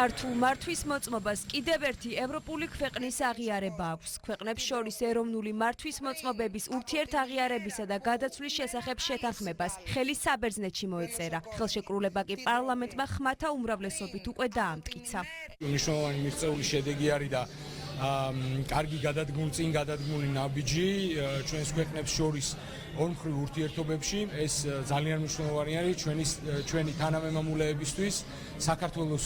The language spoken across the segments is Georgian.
ქართულ მართვის მოწმობას კიდევ ერთი ევროპული ქვეყნის აღიარება აქვს. ქვეყნებს შორის ეროვნული მართვის მოწმობების ურთიერთაღიარებისა და გადაცვლის შესახებ შეთანხმებას ხელი საბერძნეთში მოეწერა. ხელშეკრულება კი პარლამენტმა ხმათა უმრავლესობით უკვე დაამტკიცა. მნიშვნელოვანი მიღწეული შედეგი არის და კარგი გადადგმული ნაბიჯი ჩვენს ქვეყნებს შორის ორმხრივ ურთიერთობებში. ეს ძალიან მნიშვნელოვანი არის ჩვენი თანამემამულეებისთვის, საქართველოს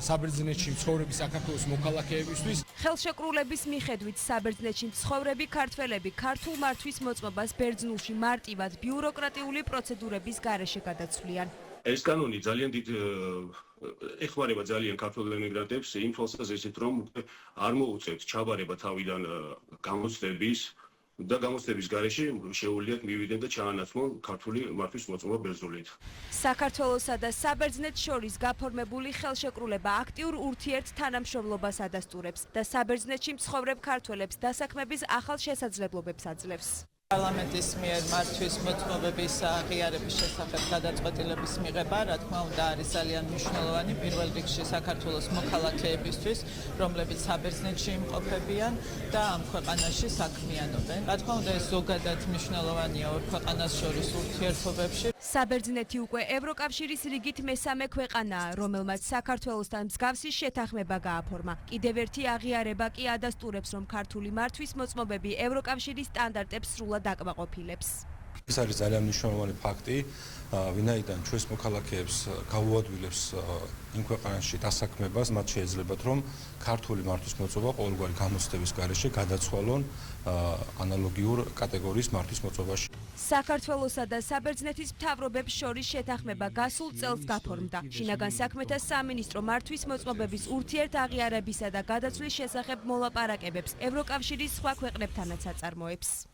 საბერძნეთში მცხოვრები საქართველოს მოქალაქეებისთვის. ხელშეკრულების მიხედვით საბერძნეთში მცხოვრები ქართველები ქართულ მართვის მოწმობას ბერძნულში მარტივად ბიუროკრატიული პროცედურების გარეშე გადაცვლიან. ეს კანონი ძალიან დიდ ეხმარება ძალიან ქართველ ემიგრანტებს იმ თვალსაზრისით, რომ არ მოუწევთ ჩაბარება თავიდან გამოცდების გარეშე შეუძლიათ მივიდნენ და ჩაანაცვლონ ქართული მართვის მოწმობა ბერძნულით. საქართველოსა და საბერძნეთს შორის გაფორმებული ხელშეკრულება აქტიურ ურთიერთთანამშრომლობას ადასტურებს და საბერძნეთში მცხოვრებ ქართველებს დასაქმების ახალ შესაძლებლობებს აძლევს. პარლამენტის მიერ მართვის მოწმობების აღიარების შესახებ გადაწყვეტილების მიღება, რა თქმა უნდა, არის ძალიან მნიშვნელოვანი პირველ რიგში საქართველოს მოქალაქეებისთვის, რომლებიც საბერძნეთში იმყოფებიან და ამ ქვეყანაში საქმიანობენ. რა თქმა უნდა, ეს ზოგადად მნიშვნელოვანია ორ ქვეყანას შორის ურთიერთობებში. საბერძნეთი უკვე ევროკავშირის რიგით მესამე ქვეყანაა, რომელმაც საქართველოსთან მსგავსი შეთანხმება გააფორმა. კიდევ ერთი აღიარება კი ადასტურებს, რომ ქართული მართვის მოწმობები ევროკავშირის სტანდარტებს სრულად აკმაყოფილებს. ეს არის ძალიან მნიშვნელოვანი ფაქტი, ვინაიდან ჩვენს მოქალაქეებს გაუადვილებს იმ ქვეყანაში დასაქმებას, მათ შეეძლებათ, რომ ქართული მართვის მოწმობა ყოველგვარი გამოცდების გარეშე გადაცვალონ ანალოგიურ კატეგორიის მართვის მოწმობაში. საქართველოსა და საბერძნეთის მთავრობებს შორის შეთანხმება გასულ წელს გაფორმდა. შინაგან საქმეთა სამინისტრო მართვის მოწმობების ურთიერთაღიარებისა და გადაცვლის შესახებ მოლაპარაკებებს ევროკავშირის სხვა ქვეყნებთანაც აწარმოებს.